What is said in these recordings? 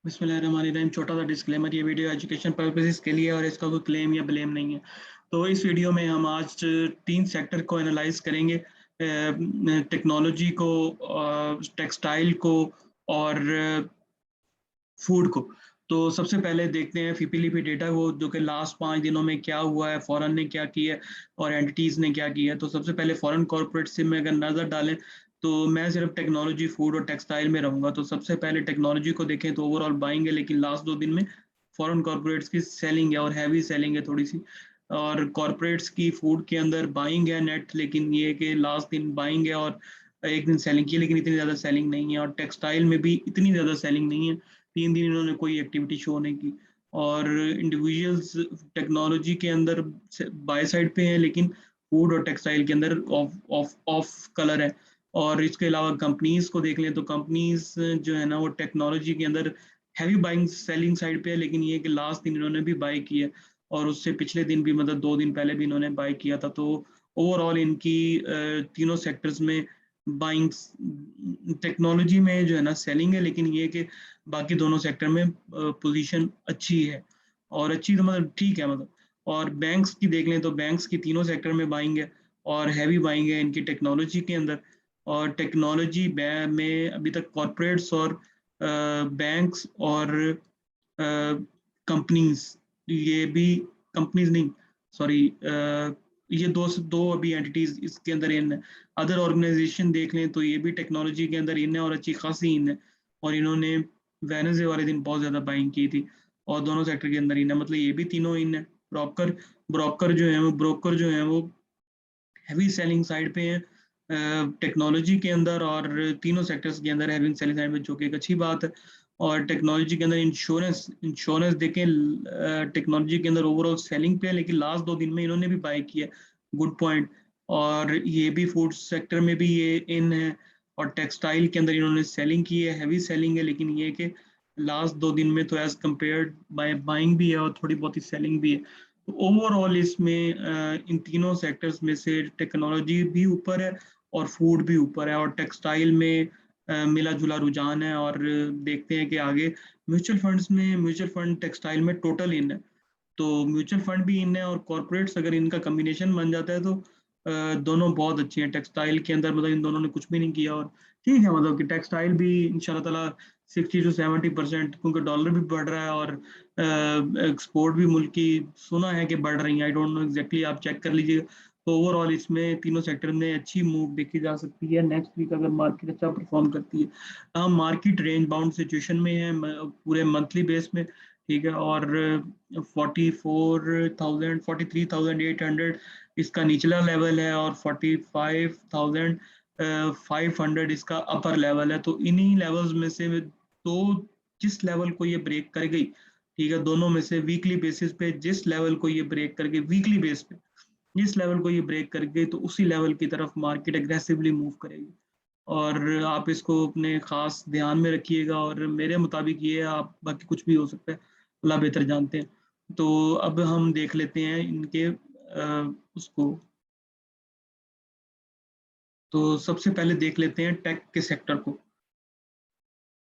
बिस्मिल्लाहिर्रहमानिर्रहीम। छोटा सा डिस्क्लेमर, ये वीडियो एजुकेशन पर्पसेस के लिए और इसका कोई क्लेम या ब्लेम नहीं है। तो इस वीडियो में हम आज तीन सेक्टर को एनालाइज करेंगे, टेक्नोलॉजी को, टेक्सटाइल को और फूड को। तो सबसे पहले देखते हैं फीपीलीपी डेटा को, जो कि लास्ट 5 दिनों में क्या हुआ है, फॉरेन ने क्या किया है और एंटिटीज ने क्या किया है। तो सबसे पहले फॉरेन कॉर्पोरेट से में अगर नजर डालें तो मैं सिर्फ टेक्नोलॉजी, फूड और टेक्सटाइल में रहूंगा। तो सबसे पहले टेक्नोलॉजी को देखें तो ओवरऑल बाइंग है, लेकिन लास्ट 2 दिन में फॉरेन कॉर्पोरेट्स की सेलिंग है और हैवी सेलिंग है थोड़ी सी। और कॉर्पोरेट्स की फूड के अंदर बाइंग है नेट, लेकिन ये कि लास्ट दिन बाइंग है और एक दिन सेलिंग की, लेकिन इतनी ज़्यादा सेलिंग नहीं है। और टेक्सटाइल में भी इतनी ज़्यादा सेलिंग नहीं है, 3 दिन इन्होंने कोई एक्टिविटी शो नहीं की। और इंडिविजुअल्स टेक्नोलॉजी के अंदर बाय साइड पे हैं, लेकिन फूड और टेक्सटाइल के अंदर ऑफ ऑफ ऑफ कलर है। और इसके अलावा कंपनीज को देख लें तो कंपनीज जो है ना वो टेक्नोलॉजी के अंदर हैवी बाइंग सेलिंग साइड पे है, लेकिन ये कि लास्ट दिन इन्होंने भी बाय किया और उससे पिछले दिन भी, मतलब 2 दिन पहले भी इन्होंने बाय किया था। तो ओवरऑल इनकी तीनों सेक्टर्स में बाइंग, टेक्नोलॉजी में जो है ना सेलिंग है, लेकिन ये कि बाकी दोनों सेक्टर में पोजीशन अच्छी है। और अच्छी तो मतलब ठीक है मतलब। और बैंक्स की देख लें तो बैंक्स की तीनों सेक्टर में बाइंग है और हैवी बाइंग है इनकी टेक्नोलॉजी के अंदर। और टेक्नोलॉजी में अभी तक कॉरपोरेट्स और बैंक्स और कंपनीज, ये भी कंपनीज नहीं, सॉरी, ये दो दो अभी एंटिटीज इसके अंदर इन है। अदर ऑर्गेनाइजेशन देख लें तो ये भी टेक्नोलॉजी के अंदर इन है और अच्छी खासी इन है। और इन्होंने वेनसडे वाले दिन बहुत ज़्यादा बाइंग की थी और दोनों सेक्टर के अंदर इन है, मतलब ये भी तीनों इन है। ब्रोकर ब्रोकर जो है वो हैवी सेलिंग साइड पे हैं टेक्नोलॉजी के अंदर, और तीनों सेक्टर्स के अंदर हैवी सेलिंग साइड पे, जो कि एक अच्छी बात है। और टेक्नोलॉजी के अंदर इंश्योरेंस इंश्योरेंस देखें, टेक्नोलॉजी के अंदर ओवरऑल सेलिंग पे है, लेकिन लास्ट 2 दिन में इन्होंने भी बाय किया, गुड पॉइंट। और ये भी फूड सेक्टर में भी ये इन है और टेक्सटाइल के अंदर इन्होंने सेलिंग की है, हैवी सेलिंग है, लेकिन ये कि लास्ट 2 दिन में तो एज कम्पेयर बाय बाइंग भी है और थोड़ी बहुत ही सेलिंग भी है। तो ओवरऑल इसमें इन तीनों सेक्टर्स में से टेक्नोलॉजी भी ऊपर है और फूड भी ऊपर है, और टेक्सटाइल में मिला जुला रुझान है। और देखते हैं कि आगे म्यूचुअल फंड टेक्सटाइल में टोटल इन है, तो म्यूचुअल फंड भी इन है और कॉर्पोरेट्स, अगर इनका कम्बिनेशन बन जाता है तो दोनों बहुत अच्छी हैं। टेक्सटाइल के अंदर मतलब इन दोनों ने कुछ भी नहीं किया और ठीक है, मतलब कि टेक्सटाइल भी इंशाल्लाह ताला 60 से 70%, क्योंकि डॉलर भी बढ़ रहा है और एक्सपोर्ट भी मुल्क की सुना है कि बढ़ रही है, आई डोंट नो एग्जैक्टली, आप चेक कर लीजिएगा। तो ओवरऑल इसमें तीनों सेक्टर में अच्छी मूव देखी जा सकती है नेक्स्ट वीक, अगर मार्केट अच्छा परफॉर्म करती है। हम मार्केट रेंज बाउंड सिचुएशन में है पूरे मंथली बेस में, ठीक है। और 43,800 इसका निचला लेवल है और 45,500 इसका अपर लेवल है। तो इन्हीं लेवल्स में से तो जिस लेवल को ये ब्रेक कर गई, ठीक है, दोनों में से वीकली बेसिस पे जिस लेवल को ये ब्रेक कर गई, वीकली बेस पे जिस लेवल को ये ब्रेक कर गई, तो उसी लेवल की तरफ मार्केट एग्रेसिवली मूव करेगी। और आप इसको अपने खास ध्यान में रखिएगा, और मेरे मुताबिक ये आप, बाकी कुछ भी हो सकता है, अल्लाह बेहतर जानते हैं। तो अब हम देख लेते हैं इनके उसको। तो सबसे पहले देख लेते हैं टेक के सेक्टर को।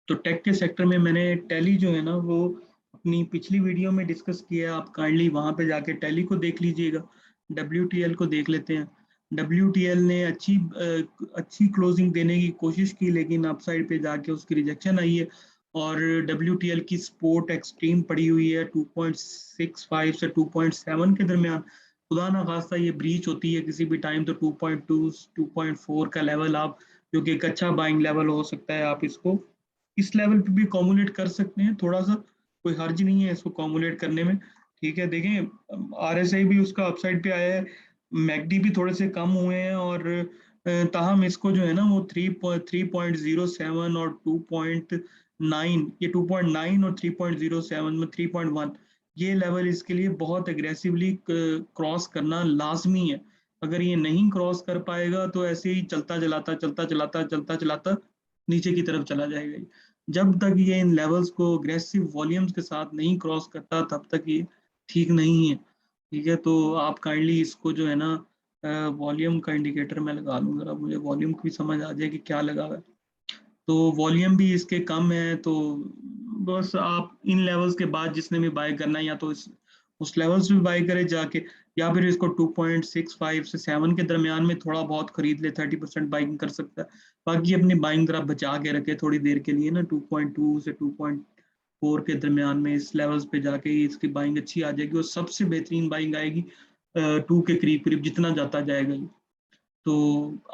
तो टेक के सेक्टर में मैंने टैली जो है ना वो अपनी पिछली वीडियो में डिस्कस किया है, आप काइंडली वहां पे जाके टैली को देख लीजिएगा। WTL को देख लेते हैं। WTL ने अच्छी क्लोजिंग देने की कोशिश की, लेकिन अपसाइड पे जाके उसकी रिजेक्शन आई है। और WTL की सपोर्ट एक्सट्रीम पड़ी हुई है 2.65 से 2.7 के दरमियान। खुदा ना खास्ता ये ब्रीच होती है किसी भी टाइम, तो 2.2 2.4 का लेवल आप, जो कि एक अच्छा बाइंग लेवल हो सकता है, आप इसको इस लेवल पे भी कॉमुलेट कर सकते हैं। थोड़ा सा कोई हर्ज नहीं है इसको कॉमुलेट करने में, ठीक है। देखें RSI भी उसका अपसाइड पे आया है, मैकडी भी थोड़े से कम हुए हैं, और ताहम इसको जो है ना वो 3.07 और 2.9, ये 2.9 और 3.07 में 3.1, ये लेवल इसके लिए बहुत एग्रेसिवली क्रॉस करना लाजमी है। अगर ये नहीं क्रॉस कर पाएगा तो ऐसे ही चलता चलाता नीचे की तरफ चला जाएगा। जब तक ये इन लेवल्स को अग्रेसिव वॉल्यूम्स के साथ नहीं क्रॉस करता, तब तक ये ठीक नहीं है, ठीक है। तो आप काइंडली इसको जो है ना, वॉल्यूम का इंडिकेटर मैं लगा लूँ जरा, मुझे वॉल्यूम की समझ आ जाए कि क्या लगा हुआ है। तो वॉल्यूम भी इसके कम है, तो बस आप इन लेवल्स के बाद जिसने भी बाय करना है या तो उस लेवल्स पे बाय करे जाके, या फिर इसको 2.65 से 7 के दरमियान में थोड़ा बहुत खरीद ले, 30% बाइंग कर सकता है। बाकी अपनी बाइंग तरफ बचा के रखे थोड़ी देर के लिए ना, 2.2 से 2.4 के दरमियान में इस लेवल्स पे जाके ही इसकी बाइंग अच्छी आ जाएगी, और सबसे बेहतरीन बाइंग आएगी 2 के करीब करीब जितना जाता जाएगा ये। तो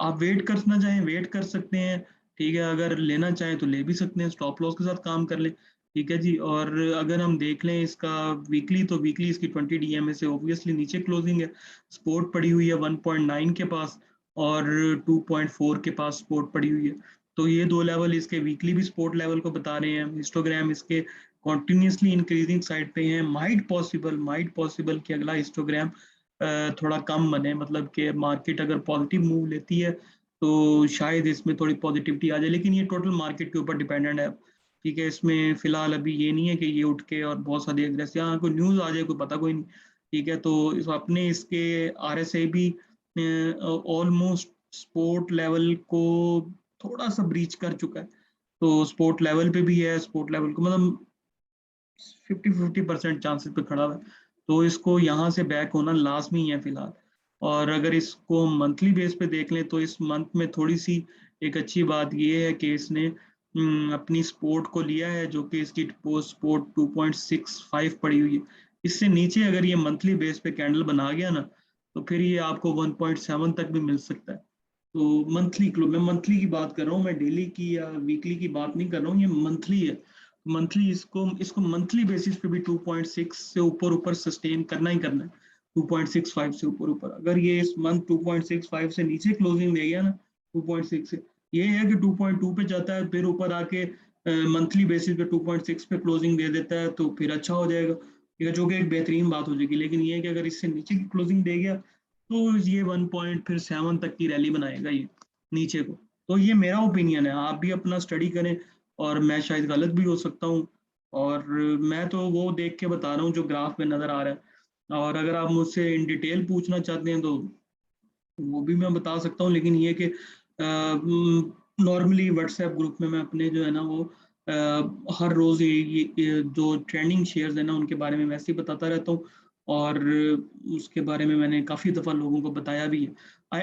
आप वेट करना चाहें वेट कर सकते हैं, ठीक है, अगर लेना चाहें तो ले भी सकते हैं, स्टॉप लॉस के साथ काम कर लें, ठीक है जी। और अगर हम देख लें इसका वीकली, तो वीकली इसकी 20 डीएमए से ऑब्वियसली नीचे क्लोजिंग है, सपोर्ट पड़ी हुई है 1.9 के पास, और 2.4 के पास सपोर्ट पड़ी हुई है। तो ये दो लेवल इसके वीकली भी सपोर्ट लेवल को बता रहे हैं। हिस्टोग्राम इसके कॉन्टिन्यूसली इंक्रीजिंग साइड पे हैं। माइट पॉसिबल कि अगला हिस्टोग्राम थोड़ा कम बने, मतलब कि मार्केट अगर पॉजिटिव मूव लेती है तो शायद इसमें थोड़ी पॉजिटिविटी आ जाए, लेकिन ये टोटल मार्केट के ऊपर डिपेंडेंट है, ठीक है। इसमें फिलहाल अभी ये नहीं है कि ये उठ के और बहुत सारी एग्रेसिव, यहाँ कोई न्यूज़ आ जाए कोई पता कोई नहीं, ठीक है। तो इस अपने इसके आरएसआई भी ऑलमोस्ट सपोर्ट लेवल को थोड़ा सा ब्रीच कर चुका है, तो सपोर्ट लेवल पे भी है, सपोर्ट लेवल को मतलब 50% चांसेस पे खड़ा हुआ है, तो इसको यहाँ से बैक होना लाजमी है फिलहाल। और अगर इसको मंथली बेस पे देख लें तो इस मंथ में थोड़ी सी एक अच्छी बात ये है कि इसने अपनी सपोर्ट को लिया है, जो कि इसकी पोस्ट सपोर्ट 2.65 पड़ी हुई है। इससे नीचे अगर ये मंथली बेस पे कैंडल बना गया ना, तो फिर ये आपको 1.7 तक भी मिल सकता है। तो मैं मंथली की बात कर रहा हूँ, मैं डेली की या वीकली की बात नहीं कर रहा हूँ, ये मंथली है। मंथली इसको इसको मंथली बेसिस पे भी 2.6 से ऊपर ऊपर सस्टेन करना ही करना है, 2.65 से ऊपर ऊपर। अगर ये इस मंथ 2.65 से नीचे क्लोजिंग दे गया ना, 2.6 से, ये है कि 2.2 पे जाता है, फिर ऊपर आके मंथली बेसिस पे 2.6 पे क्लोजिंग दे देता है, तो फिर अच्छा हो जाएगा, ठीक है, जो कि एक बेहतरीन बात हो जाएगी। लेकिन ये है कि अगर इससे नीचे की क्लोजिंग दे गया तो ये 1.7 तक की रैली बनाएगा ये नीचे को। तो ये मेरा ओपिनियन है, आप भी अपना स्टडी करें, और मैं शायद गलत भी हो सकता हूँ, और मैं तो वो देख के बता रहा हूँ जो ग्राफ में नज़र आ रहा है। और अगर आप मुझसे इन डिटेल पूछना चाहते हैं तो वो भी मैं बता सकता हूँ, लेकिन ये कि नॉर्मली व्हाट्सएप ग्रुप में मैं अपने जो है ना वो हर रोज़ ये जो ट्रेंडिंग शेयर्स है ना उनके बारे में वैसे ही बताता रहता हूँ, और उसके बारे में मैंने काफ़ी दफ़ा लोगों को बताया भी है।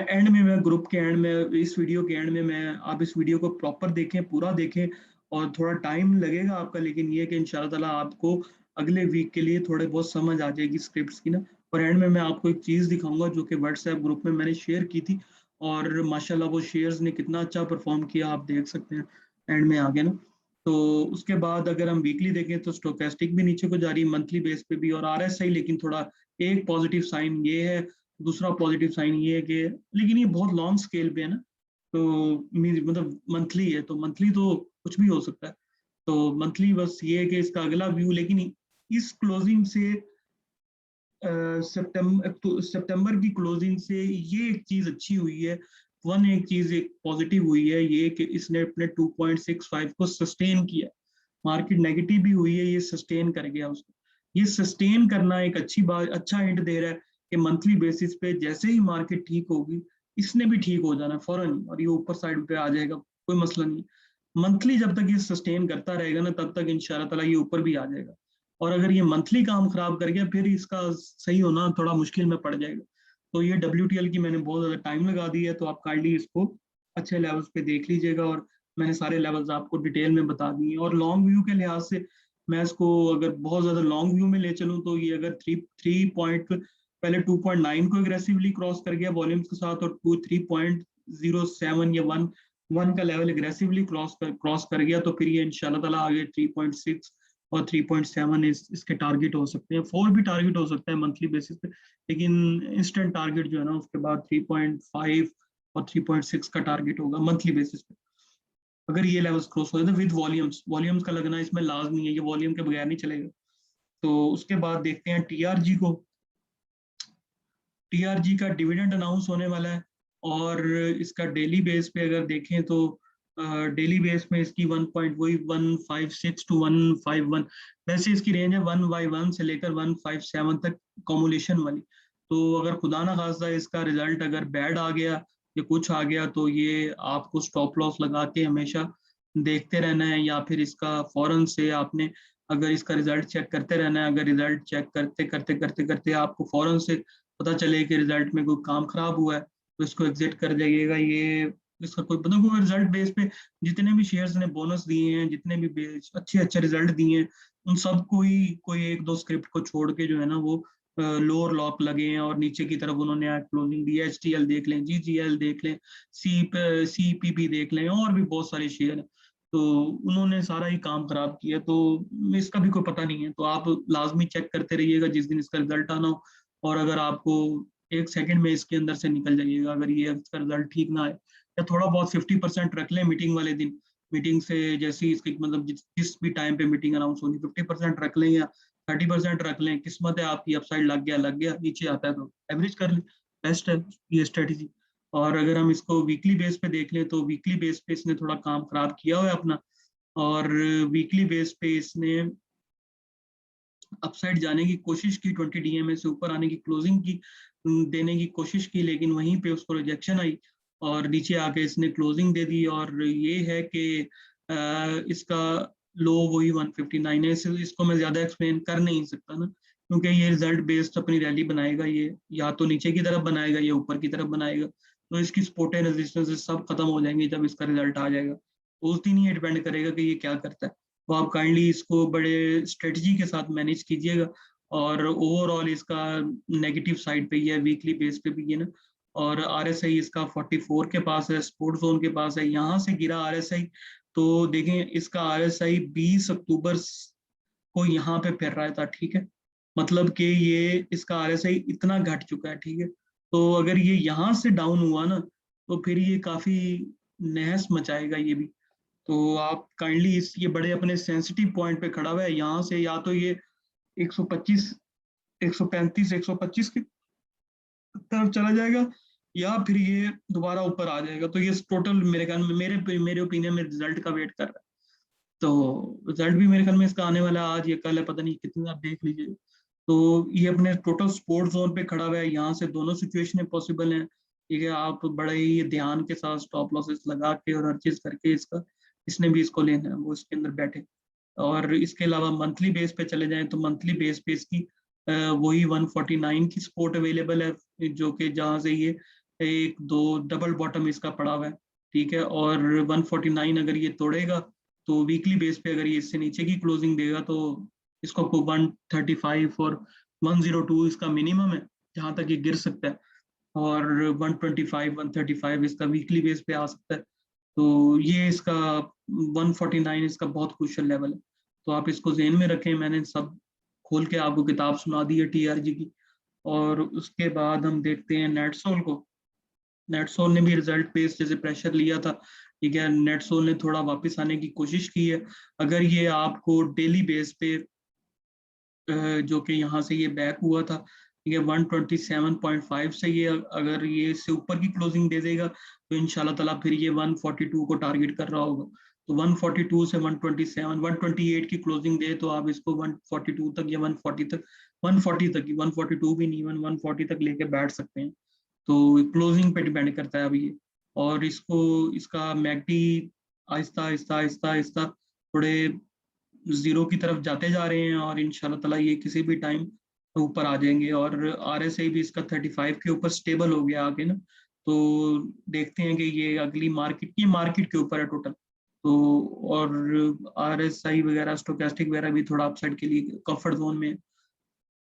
एंड में मैं ग्रुप के एंड में, इस वीडियो के एंड में मैं, आप इस वीडियो को प्रॉपर देखें, पूरा देखें, और थोड़ा टाइम लगेगा आपका, लेकिन ये कि इंशाल्लाह ताला आपको अगले वीक के लिए थोड़े बहुत समझ आ जाएगी स्क्रिप्ट्स की ना। और एंड में मैं आपको एक चीज़ दिखाऊंगा जो कि व्हाट्सएप ग्रुप में मैंने शेयर की थी, और माशाल्लाह वो शेयर्स ने कितना अच्छा परफॉर्म किया आप देख सकते हैं एंड में आगे ना। तो उसके बाद अगर हम वीकली देखें तो स्टोकेस्टिक भी नीचे को जा रही है मंथली बेस पे भी, और आरएसआई, लेकिन थोड़ा एक पॉजिटिव साइन ये है, दूसरा पॉजिटिव साइन ये है कि, लेकिन ये बहुत लॉन्ग स्केल पे है ना, तो मतलब मंथली है, तो मंथली तो कुछ भी हो सकता है। तो मंथली बस ये है कि इसका अगला व्यू, लेकिन इस क्लोजिंग से सितंबर की क्लोजिंग से ये एक चीज अच्छी हुई है, एक चीज एक पॉजिटिव हुई है, ये कि इसने अपने 2.65 को सस्टेन किया। मार्केट नेगेटिव भी हुई है, ये सस्टेन कर गया उसको। ये सस्टेन करना एक अच्छी बात, अच्छा हिंट दे रहा है कि मंथली बेसिस पे जैसे ही मार्केट ठीक होगी, इसने भी ठीक हो जाना फौरन, और ये ऊपर साइड पे आ जाएगा, कोई मसला नहीं। मंथली जब तक ये सस्टेन करता रहेगा ना, तब तक इंशाल्लाह ताला ये ऊपर भी आ जाएगा। और अगर ये मंथली काम खराब कर गया, फिर इसका सही होना थोड़ा मुश्किल में पड़ जाएगा। तो ये WTL की मैंने बहुत ज़्यादा टाइम लगा दी है, तो आप काइंडली इसको अच्छे लेवल्स पे देख लीजिएगा, और मैंने सारे लेवल्स आपको डिटेल में बता दिए। और लॉन्ग व्यू के लिहाज से मैं इसको अगर बहुत ज़्यादा लॉन्ग व्यू में ले चलूँ, तो ये अगर थ्री पॉइंट पहले 2.9 को एग्रेसिवली क्रॉस कर गया वॉल्यूम्स के साथ, और 3.07 या 1 का लेवल एग्रेसिवली क्रॉस कर गया, तो फिर ये इंशाल्लाह ताला आगे 3.6 और 3.7 इसके टारगेट हो सकते हैं। 4 भी टारगेट हो सकता है मंथली बेसिस पे, लेकिन इंस्टेंट टारगेट जो है ना उसके बाद 3.5 और 3.6 का टारगेट होगा मंथली बेसिस पे, अगर ये लेवल्स क्रॉस हो जाए, विद वॉल्यूम्स का लगना इसमें लाजमी है, ये वॉल्यूम के बगैर नहीं चलेगा। तो उसके बाद देखते हैं टीआरजी को। टीआरजी का डिविडेंड अनाउंस होने वाला है, और इसका डेली बेस पे अगर देखें तो डेली बेस में इसकी 1.156 टू 151, वैसे इसकी रेंज है 1/1 से लेकर 157 तक कॉमुलेशन वाली। तो अगर खुदा ना खास्ता इसका रिजल्ट अगर बैड आ गया या कुछ आ गया, तो ये आपको स्टॉप लॉस लगा के हमेशा देखते रहना है या फिर इसका फौरन से आपने अगर इसका रिजल्ट चेक करते रहना है। अगर रिजल्ट चेक करते करते करते करते आपको फौरन से पता चले कि रिजल्ट में कोई काम खराब हुआ है तो इसको एग्जिट कर जाइएगा। ये इसका कोई मतलब कोई रिजल्ट बेस पे जितने भी शेयर्स ने बोनस दिए हैं, जितने भी अच्छे अच्छे रिजल्ट दिए हैं, उन सब कोई एक दो स्क्रिप्ट को छोड़ के जो है ना वो लोअर लॉक लगे हैं और नीचे की तरफ उन्होंने क्लोजिंग दी है। HTL देख लें, GGL देख लें, CPP देख लें, और भी बहुत सारे शेयर हैं। तो उन्होंने सारा ही काम खराब किया, तो इसका भी कोई पता नहीं है। तो आप लाजमी चेक करते रहिएगा जिस दिन इसका रिजल्ट आना हो, और अगर आपको 1 सेकंड में इसके अंदर से निकल जाइएगा अगर ये इसका रिजल्ट ठीक ना आए, या थोड़ा बहुत 50% रख लें मीटिंग वाले दिन। मीटिंग से जैसे ही इसकी मतलब जिस भी टाइम पे मीटिंग अनाउंस होगी 50% रख लें या 30% रख लें। किस्मत है आपकी, अपसाइड लग गया, नीचे आता है तो एवरेज कर लें, बेस्ट है ये स्ट्रेटेजी। और अगर हम इसको वीकली बेस पे देख लें तो वीकली बेस पे इसने थोड़ा काम खराब किया हुआ है अपना, और वीकली बेस पे इसने अपसाइड जाने की कोशिश की, 20 DMA से ऊपर आने की क्लोजिंग की, देने की कोशिश की, लेकिन वहीं पे उसको रिजेक्शन आई और नीचे आके इसने क्लोजिंग दे दी। और ये है कि इसका लो वही 159 है। इसको मैं ज्यादा एक्सप्लेन कर नहीं सकता ना, क्योंकि ये रिजल्ट बेस्ड अपनी रैली बनाएगा। ये या तो नीचे की तरफ बनाएगा या ऊपर की तरफ बनाएगा, तो इसकी सपोर्ट एंड रेजिस्टेंस सब खत्म हो जाएंगे जब इसका रिजल्ट आ जाएगा। तो उस दिन ही डिपेंड करेगा कि ये क्या करता है। तो आप काइंडली इसको बड़े स्ट्रेटजी के साथ मैनेज कीजिएगा। और ओवरऑल इसका नेगेटिव साइड पे ही है, वीकली बेस पे भी है ना। और RSI इसका 44 के पास है, सपोर्ट जोन के पास है। यहाँ से गिरा RSI, तो देखें इसका RSI 20 अक्टूबर को यहाँ पे फिर रहा था, ठीक है। मतलब कि ये इसका RSI इतना घट चुका है, ठीक है। तो अगर ये यहाँ से डाउन हुआ ना तो फिर ये काफी नहस मचाएगा ये भी। तो आप काइंडली इस ये बड़े अपने सेंसिटिव पॉइंट पे खड़ा हुआ है, यहाँ से या तो ये 125 135 125 की तरफ चला जाएगा, या फिर ये दोबारा ऊपर आ जाएगा। तो ये टोटल मेरे ख्याल में मेरे ओपिनियन में रिजल्ट का वेट कर रहा है। तो रिजल्ट भी मेरे ख्याल में इसका आने वाला है, आज या कल है, पता नहीं कितने, आप देख लीजिए। तो ये अपने टोटल स्पोर्ट जोन पे खड़ा हुआ है, यहाँ से दोनों सिचुएशनें पॉसिबल हैं, ठीक है। आप बड़े ही ध्यान के साथ स्टॉप लॉसेस लगा के और हर चीज करके इसका, इसने भी इसको लेना है वो इसके अंदर बैठे। और इसके अलावा मंथली बेस पे चले जाएं तो मंथली बेस पे इसकी वही 149 की सपोर्ट अवेलेबल है, जो कि जहाँ से ये एक दो डबल बॉटम इसका पड़ा हुआ है, ठीक है। और 149 अगर ये तोड़ेगा तो वीकली बेस पे अगर ये इससे नीचे की क्लोजिंग देगा तो इसको 135 और 102 इसका मिनिमम है जहां तक ये गिर सकता है। और 125 135 इसका वीकली बेस पे आ सकता है। तो ये इसका 149 इसका बहुत क्रूशियल लेवल है। तो आप इसको जेहन में रखें। मैंने सब खोल के आपको किताब सुना दी है TRG की। और उसके बाद हम देखते हैं नेटसोल को। नेटसोल ने भी रिजल्ट बेस जैसे प्रेशर लिया था, ठीक है। नेटसोल ने थोड़ा वापस आने की कोशिश की है। अगर ये आपको डेली बेस पे जो कि यहाँ से ये बैक हुआ था, ठीक है, 127.5 से ये अगर ये इससे ऊपर की क्लोजिंग दे देगा तो इंशाल्लाह ताला फिर ये 142 को टारगेट कर रहा होगा। तो 142 से 127 128 की क्लोजिंग दे तो आप इसको 142 तक या 140 तक, 140 तक की, 142 भी नहीं, 140 तक लेके बैठ सकते हैं। तो क्लोजिंग पे डिपेंड करता है अभी ये। और इसको इसका मैकडी आहिस्ता आहिस्ता आहिस्ता आहिस्ता थोड़े जीरो की तरफ जाते जा रहे हैं, और इंशाल्लाह ताला ये किसी भी टाइम ऊपर आ जाएंगे। और RSI भी इसका 35 के ऊपर स्टेबल हो गया आगे ना। तो देखते हैं कि ये अगली मार्केट के ऊपर है टोटल। तो और RSI वगैरह स्टोकेस्टिक वगैरह भी थोड़ा अपसाइड के लिए कंफर्ट जोन में है।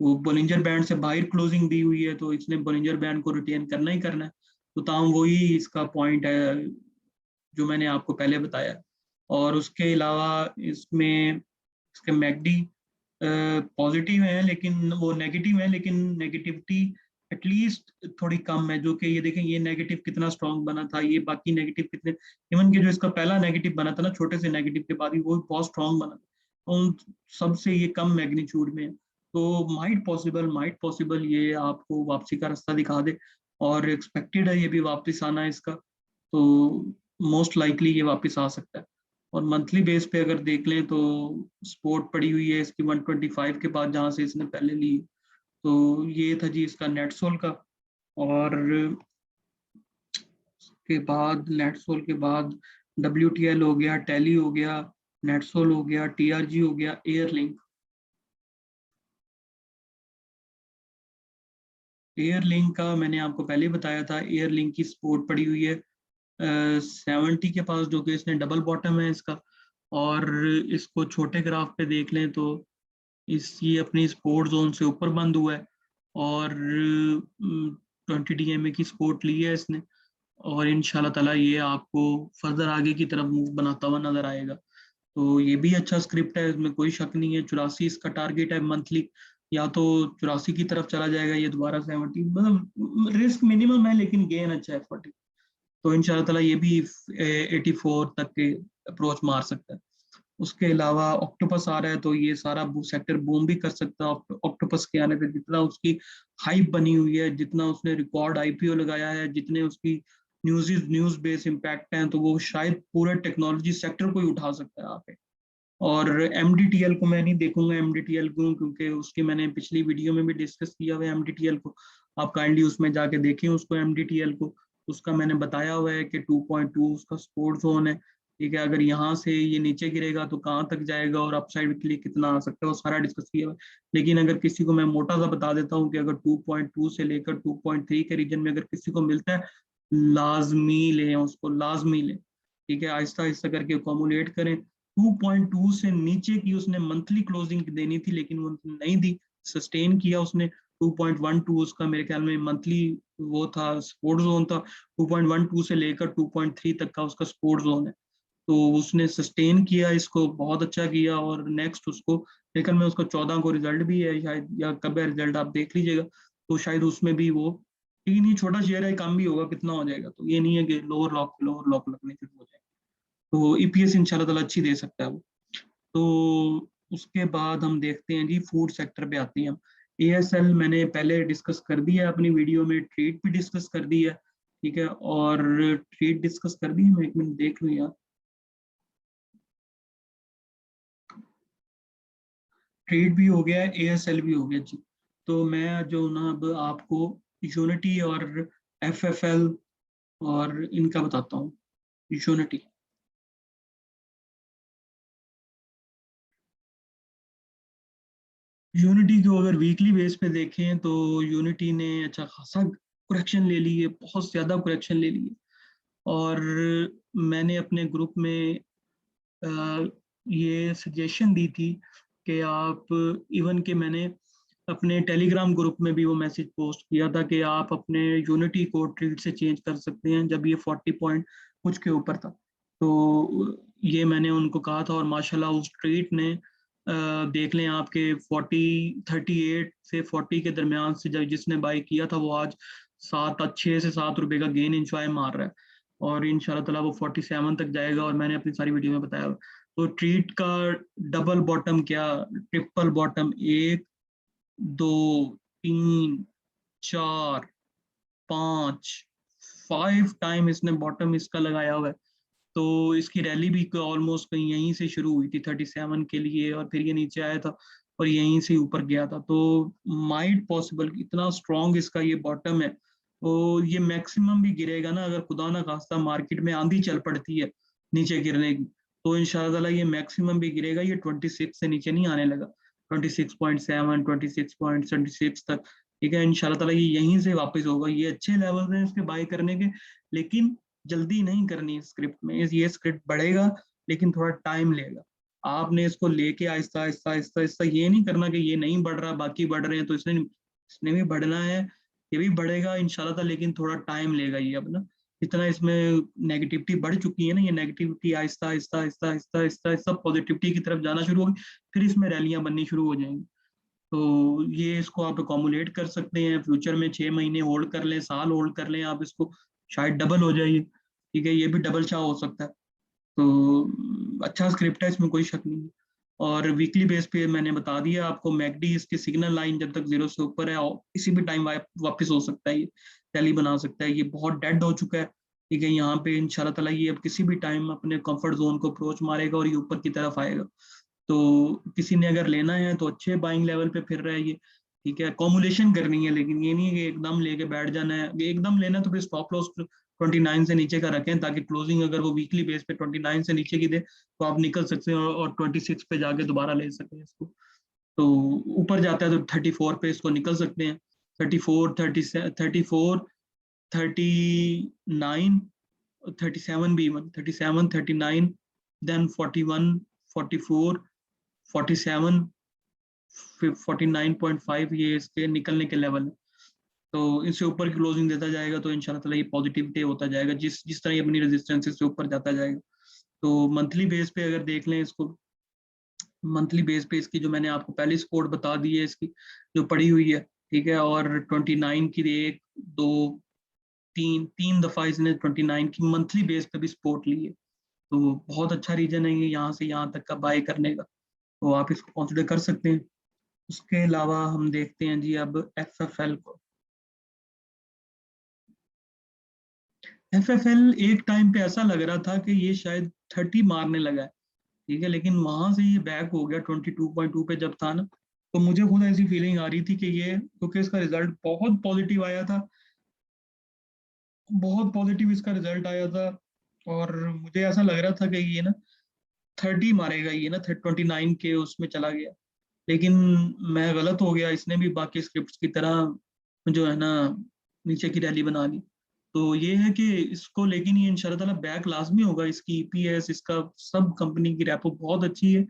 वो बोलिंजर बैंड से बाहर क्लोजिंग दी हुई है, तो इसने बोलिंजर बैंड को रिटेन करना ही करना है। तो ताम वही इसका पॉइंट है जो मैंने आपको पहले बताया। और उसके अलावा इसमें इसके मैकडी पॉजिटिव है, लेकिन वो नेगेटिव है, लेकिन नेगेटिविटी एटलीस्ट थोड़ी कम है। जो कि ये देखें ये नेगेटिव कितना स्ट्रॉन्ग बना था, ये बाकी नेगेटिव कितने, इवन कि जो इसका पहला नेगेटिव बना था ना छोटे से नेगेटिव के बाद ही, वो बहुत स्ट्रॉन्ग बना था। उन सबसे ये कम मैग्नीट्यूड में है। तो माइट पॉसिबल ये आपको वापसी का रास्ता दिखा दे, और एक्सपेक्टेड है ये भी वापस आना है इसका। तो मोस्ट लाइकली ये वापस आ सकता है। और मंथली बेस पे अगर देख लें तो सपोर्ट पड़ी हुई है इसकी 125 के बाद जहाँ से इसने पहले ली। तो ये था जी इसका नेटसोल का। और के बाद नेटसोल के बाद WTL हो गया, टेली हो गया, नेटसोल हो गया, TRG हो गया, एयरलिंक। एयरलिंक का मैंने आपको पहले ही बताया था, एयरलिंक की सपोर्ट पड़ी हुई है 70 के पास, जो कि इसने डबल बॉटम है इसका। और इसको छोटे ग्राफ पे देख लें तो इसकी अपनी सपोर्ट जोन से ऊपर बंद हुआ है, और 20 DMA की सपोर्ट ली है इसने। और इंशाल्लाह ताला ये आपको फर्दर आगे की तरफ मूव बनाता हुआ नजर आएगा। तो ये भी अच्छा स्क्रिप्ट है, इसमें कोई शक नहीं है। 84 इसका टारगेट है मंथली, या तो 84 की तरफ चला जाएगा ये दोबारा 70, मतलब रिस्क मिनिमम है लेकिन गेन अच्छा है 40। तो इंशाल्लाह ताला ये भी 84 तक के अप्रोच मार सकता है। उसके अलावा ऑक्टोपस आ रहा है, तो ये सारा सेक्टर बूम भी कर सकता है। ऑक्टोपस के आने पे जितना उसकी हाइप बनी हुई है, जितना उसने रिकॉर्ड IPO लगाया है, जितने उसकी न्यूज बेस इम्पैक्ट हैं, तो वो शायद पूरे टेक्नोलॉजी सेक्टर को ही उठा सकता है यहाँ पे। और MDTL को मैं नहीं देखूंगा, MDTL को, क्योंकि उसकी मैंने पिछली वीडियो में भी डिस्कस किया हुआ है MDTL को। आप काइंडली उसमें जाके देखें उसको, MDTL को। उसका मैंने बताया हुआ है कि 2.2 उसका सपोर्ट जोन है। ठीक है, अगर यहाँ से ये नीचे गिरेगा तो कहाँ तक जाएगा और अपसाइड के लिए कितना आ सकता है, वो सारा डिस्कस किया हुआ है। लेकिन अगर किसी को मैं मोटा सा बता देता हूँ कि अगर 2.2 से लेकर 2.3 के रीजन में अगर किसी को मिलता है, लाजमी लें उसको, लाजमी लें। ठीक है, आहिस्ता आहिस्ता करके अकोमुलेट करें। 2.2 से नीचे की उसने मंथली क्लोजिंग देनी थी, लेकिन वो नहीं दी, सस्टेन किया उसने। 2.12 उसका मेरे ख्याल में मंथली वो था, सपोर्ट जोन था। 2.12 से लेकर 2.3 तक का उसका सपोर्ट जोन है। तो उसने सस्टेन किया इसको, बहुत अच्छा किया। और नेक्स्ट उसको, लेकिन में उसका 14 को रिजल्ट भी है शायद, या कब है रिजल्ट आप देख लीजिएगा। तो शायद उसमें भी वो, ठीक नहीं, छोटा शेयर है, कम भी होगा, कितना हो जाएगा, तो ये नहीं है कि लोअर लॉक लगने शुरू हो जाएगा। तो EPS इंशाल्लाह ताला अच्छी दे सकता है वो। तो उसके बाद हम देखते हैं जी, फूड सेक्टर पे आते हैं हम। ASL मैंने पहले डिस्कस कर दिया है अपनी वीडियो में, ट्रेड भी डिस्कस कर दी है। ठीक है, और ट्रेड डिस्कस कर दी है, मैं एक मिनट देख लूँ यार। ट्रेड भी हो गया है, ASL भी हो गया जी। तो मैं जो ना अब आपको यूनिटी और FFL और इनका बताता हूँ। यूनिटी, यूनिटी को अगर वीकली बेस पे देखें तो यूनिटी ने अच्छा खासा करेक्शन ले ली है, बहुत ज़्यादा करेक्शन ले ली है। और मैंने अपने ग्रुप में ये सजेशन दी थी कि आप, इवन के मैंने अपने टेलीग्राम ग्रुप में भी वो मैसेज पोस्ट किया था कि आप अपने यूनिटी को ट्रेड से चेंज कर सकते हैं जब ये 40 पॉइंट कुछ के ऊपर था। तो ये मैंने उनको कहा था, और माशाल्लाह उस ट्रेड ने देख लें आपके 38 से 40 के दरमियान से जब जिसने बाई किया था, वो आज 6 से 7 रुपए का गेन इंजॉय मार रहा है। और इंशाल्लाह ताला वो 47 तक जाएगा, और मैंने अपनी सारी वीडियो में बताया। तो ट्रीट का डबल बॉटम क्या, ट्रिपल बॉटम, 1, 2, 3, 4, 5, 5 टाइम इसने बॉटम इसका लगाया हुआ है। तो इसकी रैली भी ऑलमोस्ट कहीं यहीं से शुरू हुई थी 37 के लिए, और फिर ये नीचे आया था और यहीं से ऊपर गया था। तो माइट पॉसिबल, इतना स्ट्रॉन्ग इसका ये बॉटम है। तो ये मैक्सिमम भी गिरेगा ना, अगर खुदा ना खास्ता मार्केट में आंधी चल पड़ती है नीचे गिरने की, तो इंशाल्लाह ताला ये मैक्सिमम भी गिरेगा, ये 26 से नीचे नहीं आने लगा। 26.7, 26.76 तक। ठीक है, इंशाल्लाह ताला ये यहीं से वापस होगा। ये अच्छे लेवल हैं इसके बाय करने के, लेकिन जल्दी नहीं करनी स्क्रिप्ट में। ये स्क्रिप्ट बढ़ेगा, लेकिन थोड़ा टाइम लेगा। आपने इसको लेके आहिस्ता आहिस्ता आहिस्ता आहिस्ता, ये नहीं करना कि ये नहीं बढ़ रहा बाकी बढ़ रहे हैं तो इसने इसने भी बढ़ना है। ये भी बढ़ेगा इंशाल्लाह ताला, लेकिन थोड़ा टाइम लेगा ये अब ना। इतना इसमें नेगेटिविटी बढ़ चुकी है ना, ये नेगेटिविटी आहिस्ता आहिस्ता आहिस्ता आहिस्ता आहिस्ता आहिस्ता पॉजिटिविटी की तरफ जाना शुरू होगी, फिर इसमें रैलियां बननी शुरू हो जाएंगी। तो ये इसको आप अकोमुलेट कर सकते हैं, फ्यूचर में 6 महीने होल्ड कर लें, साल होल्ड कर लें आप इसको, शायद डबल हो जाइए। ठीक है, ये भी डबल चाह हो सकता है। तो अच्छा स्क्रिप्ट है, इसमें कोई शक नहीं है। और वीकली बेस पे मैंने बता दिया आपको, मैकडी इसकी सिग्नल लाइन जब तक 0 से ऊपर है, और किसी भी टाइम वापस हो सकता है, ये टैली बना सकता है। ये बहुत डेड हो चुका है। ठीक है, यहाँ पे इंशाल्लाह ताला ये अब किसी भी टाइम अपने कंफर्ट जोन को अप्रोच मारेगा और ये ऊपर की तरफ आएगा। तो किसी ने अगर लेना है तो अच्छे बाइंग लेवल पे फिर रहा है ये। ठीक है, कॉमुलेशन करनी है, लेकिन ये नहीं है कि एकदम लेके बैठ जाना है। एकदम लेना तो फिर स्टॉप लॉस 29 से नीचे का रखें, ताकि क्लोजिंग अगर वो वीकली बेस पे 29 से नीचे की दे तो आप निकल सकते हैं और 26 पे जाके दोबारा ले सकते हैं इसको। तो ऊपर जाता है तो 34 पे इसको निकल सकते हैं, 34, 34, 39, 37 भी, 37, 39, देन 41, 44, 47, 49.5 ये इसके निकलने के लेवल है। तो इससे ऊपर की क्लोजिंग देता जाएगा तो इंशाल्लाह ताला ये पॉजिटिव डे होता जाएगा, जिस जिस तरह ये अपनी रेजिस्टेंस से ऊपर जाता जाएगा। तो मंथली बेस पे अगर देख लें इसको, मंथली बेस पे इसकी जो मैंने आपको पहली सपोर्ट बता दी है इसकी जो पड़ी हुई है, ठीक है, और 29 की एक दो तीन तीन दफा इसने 29 की मंथली बेस पे भी सपोर्ट ली है। तो बहुत अच्छा रीजन है ये यहाँ से यहाँ तक का बाय करने का, तो आप इसको कंसिडर कर सकते हैं। उसके अलावा हम देखते हैं जी अब FFL को। FFL एक टाइम पे ऐसा लग रहा था कि ये शायद 30 मारने लगा है, ठीक है, लेकिन वहां से ये बैक हो गया 22.2 पे जब था ना, तो मुझे खुद ऐसी फीलिंग आ रही थी कि ये, क्योंकि इसका रिजल्ट बहुत पॉजिटिव आया था, बहुत पॉजिटिव इसका रिजल्ट आया था, और मुझे ऐसा लग रहा था कि ये ना 30 मारेगा, ये ना 29 के उसमें चला गया, लेकिन मैं गलत हो गया, इसने भी बाकी स्क्रिप्ट्स की तरह जो है ना नीचे की रैली बना ली। तो ये है कि इसको, लेकिन ये इंशाल्लाह ताला बैक लाजमी होगा, इसकी EPS, इसका सब कंपनी की रेपो बहुत अच्छी है।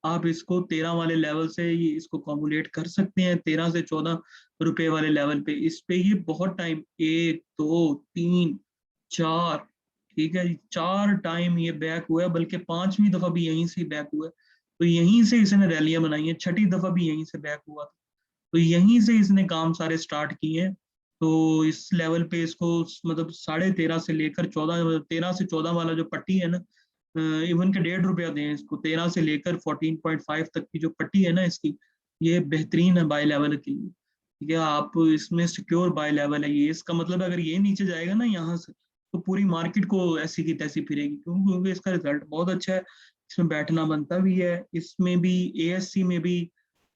आप इसको 13 वाले लेवल से ये इसको कॉम्बुलेट कर सकते हैं, 13 से 14 रुपए वाले लेवल पे, इस पे ये बहुत टाइम, 1 2 3 4, ठीक है, 4 टाइम ये बैक हुआ है, बल्कि 5वीं दफा भी यहीं से बैक हुआ है। तो यहीं से इसने रैलियां बनाई हैं, 6ठी दफा भी यहीं से बैक हुआ था, तो यहीं से इसने काम सारे स्टार्ट किए हैं। तो इस लेवल पे इसको मतलब 13.5 से लेकर 14, 13 से 14 वाला जो पट्टी है ना, इवन के ₹1.5 दें इसको, 13 से लेकर 14.5 तक की जो पट्टी है ना इसकी, ये बेहतरीन है बाय लेवल के लिए, ठीक है, आप इसमें सिक्योर बाय लेवल है ये। इसका मतलब अगर ये नीचे जाएगा ना यहाँ से, तो पूरी मार्केट को ऐसी की तैसी फिरेगी, क्योंकि इसका रिजल्ट बहुत अच्छा है, इसमें बैठना बनता भी है, इसमें भी, ASC में भी,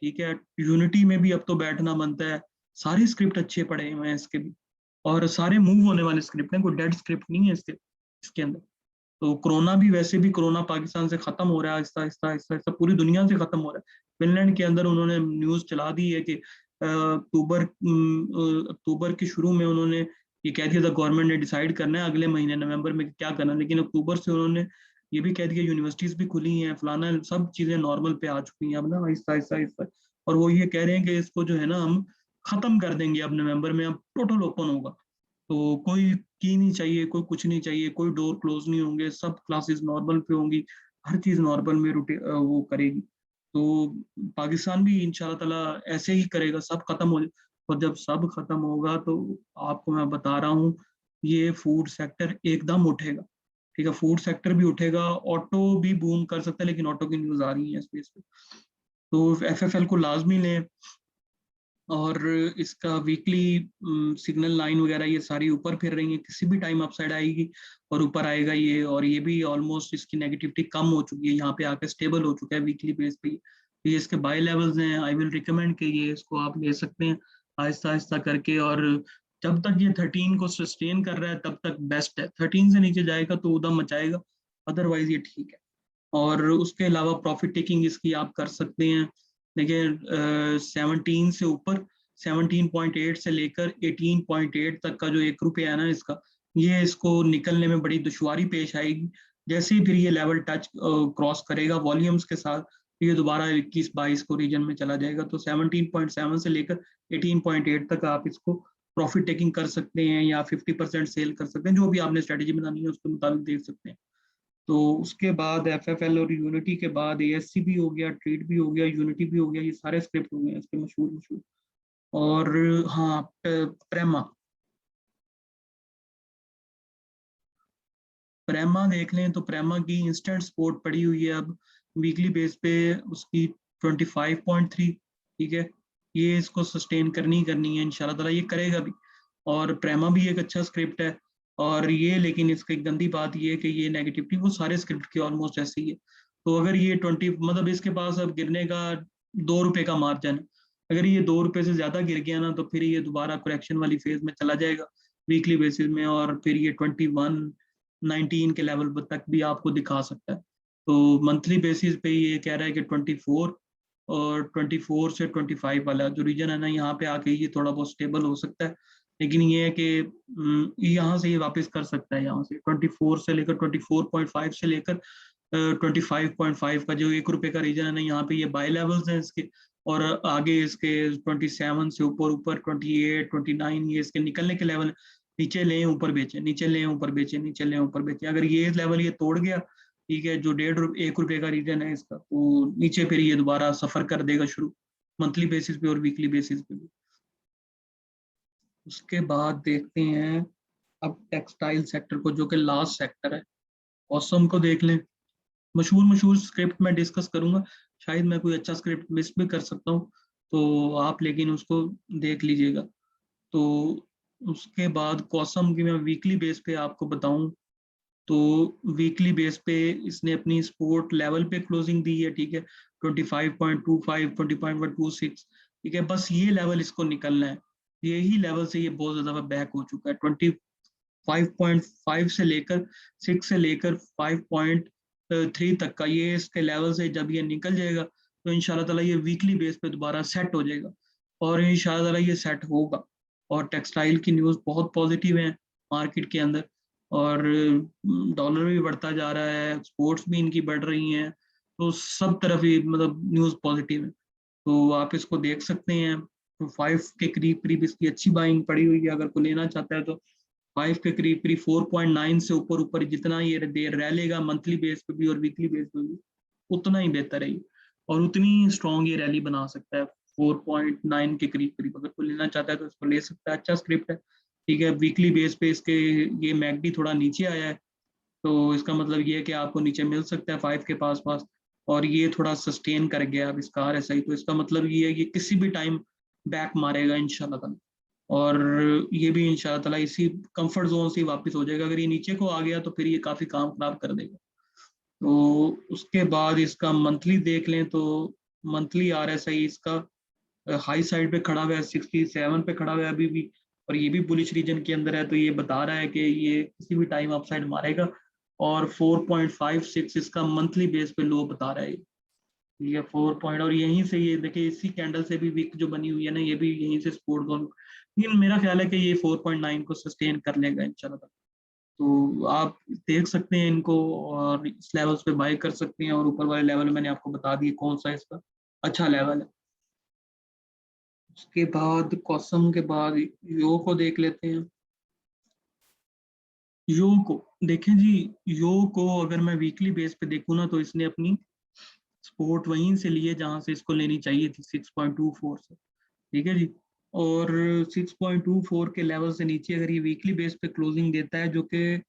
ठीक है, यूनिटी में भी अब तो बैठना बनता है। सारे स्क्रिप्ट अच्छे पड़े हुए हैं इसके भी, और सारे मूव होने वाले स्क्रिप्ट हैं, कोई डेड स्क्रिप्ट नहीं है इसके इसके अंदर। तो कोरोना भी, वैसे भी कोरोना पाकिस्तान से खत्म हो रहा है आहिस्ता आहिस्ता आहिस्ता आहिस्ता, पूरी दुनिया से खत्म हो रहा है। फिनलैंड के अंदर उन्होंने न्यूज चला दी है कि अक्टूबर के शुरू में उन्होंने ये कह दिया था, गवर्नमेंट ने डिसाइड करना है अगले महीने नवंबर में क्या करना है, लेकिन अक्टूबर से उन्होंने ये भी कह दिया यूनिवर्सिटीज भी खुली हैं, फलाना, सब चीजें नॉर्मल पे आ चुकी हैं अब ना, आहिस्ता आहिस्ता आहिस्ता, और वो ये कह रहे हैं कि इसको जो है ना हम खत्म कर देंगे अब नवंबर में, अब टोटल ओपन होगा। तो कोई की नहीं चाहिए, कोई कुछ नहीं चाहिए, कोई डोर क्लोज नहीं होंगे, सब क्लासेस नॉर्मल पे होंगी, हर चीज नॉर्मल में वो करेगी। तो पाकिस्तान भी इंशाल्लाह ताला ऐसे ही करेगा, सब खत्म हो जाए, और जब सब खत्म होगा तो आपको मैं बता रहा हूँ, ये फूड सेक्टर एकदम उठेगा, ठीक है, फूड सेक्टर भी उठेगा, ऑटो भी बूम कर सकता है, लेकिन ऑटो की न्यूज आ रही है स्पेस पे। तो FFL को लाजमी लें, और इसका वीकली सिग्नल लाइन वगैरह ये सारी ऊपर फिर रही है, किसी भी टाइम अपसाइड आएगी और ऊपर आएगा ये, और ये भी ऑलमोस्ट इसकी नेगेटिविटी कम हो चुकी है, यहाँ पे आकर स्टेबल हो चुका है वीकली बेस पे। ये इसके बाय लेवल्स हैं, आई विल रिकमेंड कि ये इसको आप ले सकते हैं आहिस्ता आहिस्ता करके, और जब तक ये 13 को सस्टेन कर रहा है तब तक बेस्ट है, 13 से नीचे जाएगा तो उदम मचाएगा, अदरवाइज ये ठीक है। और उसके अलावा प्रॉफिट टेकिंग इसकी आप कर सकते हैं, देखिए 17 से ऊपर, 17.8 से लेकर 18.8 तक का जो ₹1 है ना इसका, ये इसको निकलने में बड़ी दुश्वारी पेश आएगी। जैसे ही फिर ये लेवल टच क्रॉस करेगा वॉल्यूम्स के साथ, तो ये दोबारा 21-22 को रीजन में चला जाएगा। तो 17.7 से लेकर 18.8 तक आप इसको प्रॉफिट टेकिंग कर सकते हैं, या 50% सेल कर सकते हैं, जो भी आपने स्ट्रेटेजी बनानी है उसके मुताबिक देख सकते हैं। तो उसके बाद FFL और यूनिटी के बाद ASC भी हो गया, ट्रेड भी हो गया, यूनिटी भी हो गया, ये सारे स्क्रिप्ट हो गए इसके मशहूर मशहूर। और हाँ, प्रेमा, प्रेमा देख लें तो प्रेमा की इंस्टेंट सपोर्ट पड़ी हुई है अब वीकली बेस पे, उसकी 25.3, ठीक है, ये इसको सस्टेन करनी है इंशाल्लाह ताला, ये करेगा भी। और प्रेमा भी एक अच्छा स्क्रिप्ट है, और ये, लेकिन इसकी गंदी बात ये है कि ये नेगेटिविटी वो सारे स्क्रिप्ट की ऑलमोस्ट ऐसी है। तो अगर ये 20, मतलब इसके पास अब गिरने का ₹2 का मार्जिन है, अगर ये ₹2 से ज्यादा गिर गया ना, तो फिर ये दोबारा करेक्शन वाली फेज में चला जाएगा, वीकली बेसिस में, और फिर ये 21-19 के लेवल तक भी आपको दिखा सकता है। तो मंथली बेसिस पे ये कह रहा है कि 24 और 24 से 25 वाला जो रीजन है ना, यहाँ पे आके ये थोड़ा बहुत स्टेबल हो सकता है। लेकिन ये है कि यहाँ से ये वापस कर सकता है, यहाँ से 24 से लेकर 24.5 से लेकर 25.5 का जो 1 रुपए का रीजन है ना, यहाँ पे ये बाय लेवल्स हैं इसके। और आगे इसके 27 से ऊपर ऊपर 28, 29 ये इसके निकलने के लेवल। नीचे लें ऊपर बेचें, नीचे लें ऊपर बेचें, नीचे लें ऊपर बेचें। अगर ये लेवल ये तोड़ गया, ठीक है, जो 1.5 रुपए का रीजन है इसका, तो नीचे फिर ये दोबारा सफर कर देगा शुरू, मंथली बेसिस पे और वीकली बेसिस पे भी। उसके बाद देखते हैं अब टेक्सटाइल सेक्टर को, जो कि लास्ट सेक्टर है। ऑसम को देख लें। मशहूर मशहूर स्क्रिप्ट मैं डिस्कस करूंगा, शायद मैं कोई अच्छा स्क्रिप्ट मिस भी कर सकता हूँ, तो आप लेकिन उसको देख लीजिएगा। तो उसके बाद कॉसम की मैं वीकली बेस पे आपको बताऊं, तो वीकली बेस पे इसने अपनी सपोर्ट लेवल पे क्लोजिंग दी है, ठीक है, 25.25, 20.26, ठीक है। बस ये लेवल इसको निकलना है, यही लेवल से ये बहुत ज्यादा बैक हो चुका है। 25.5 से लेकर 6 से लेकर 5.3 तक का ये इसके लेवल से जब ये निकल जाएगा, तो इंशाल्लाह ताला ये वीकली बेस पे दोबारा सेट हो जाएगा, और इंशाल्लाह ताला ये सेट होगा। और टेक्सटाइल की न्यूज़ बहुत पॉजिटिव है मार्केट के अंदर, और डॉलर भी बढ़ता जा रहा है, एक्सपोर्ट्स भी इनकी बढ़ रही हैं, तो सब तरफ ही मतलब न्यूज़ पॉजिटिव है। तो आप इसको देख सकते हैं। तो 5 के करीब करीब इसकी अच्छी बाइंग पड़ी हुई है, अगर कोई लेना चाहता है तो 5 के करीब करीब 4.9 से ऊपर ऊपर जितना ये देर रह लेगा मंथली बेस पे भी और वीकली बेस पे भी, उतना ही बेहतर है ये, और उतनी स्ट्रॉन्ग ये रैली बना सकता है। 4.9 के करीब करीब अगर कोई लेना चाहता है तो इसको ले सकता है, अच्छा स्क्रिप्ट है, ठीक है। वीकली बेस पे इसके ये मैकडी थोड़ा नीचे आया है, तो इसका मतलब ये है कि आपको नीचे मिल सकता है 5 के पास पास, और ये थोड़ा सस्टेन कर गया अब इसका RSI, तो इसका मतलब ये है कि किसी भी टाइम बैक मारेगा इंशाल्लाह ताला, और ये भी इंशाल्लाह ताला इसी कंफर्ट जोन से वापस हो जाएगा। अगर ये नीचे को आ गया तो फिर ये काफी काम खराब कर देगा। तो उसके बाद इसका मंथली देख लें, तो मंथली RSI इसका हाई साइड पे खड़ा हुआ है, 67 पे खड़ा हुआ है अभी भी, और ये भी बुलिश रीजन के अंदर है, तो ये बता रहा है कि ये किसी भी टाइम अपसाइड मारेगा। और 4.56 इसका मंथली बेस पे लो बता रहा है ये 4 पॉइंट, और यहीं से ये देखिए इसी कैंडल से भी विक जो बनी हुई है ना, ये भी यहीं से सपोर्ट जोन, लेकिन मेरा ख्याल है कि ये 4.9 को सस्टेन कर लेगा इंशाल्लाह। तो आप देख सकते हैं इनको, और इस लेवल्स पे बाय कर सकते हैं, और ऊपर वाले लेवल मैंने आपको बता दिए कौन सा इसका अच्छा लेवल है। उसके बाद कॉसम के बाद यो को देख लेते हैं। यो को देखें जी, यो को अगर मैं वीकली बेस पे देखूँ ना, तो इसने अपनी सपोर्ट वहीं से लिए जहां से इसको लेनी चाहिए थी, 6.24 से, ठीक है जी। और 6.24 के लेवल से नीचे अगर ये वीकली बेस पे क्लोजिंग देता है, जो कि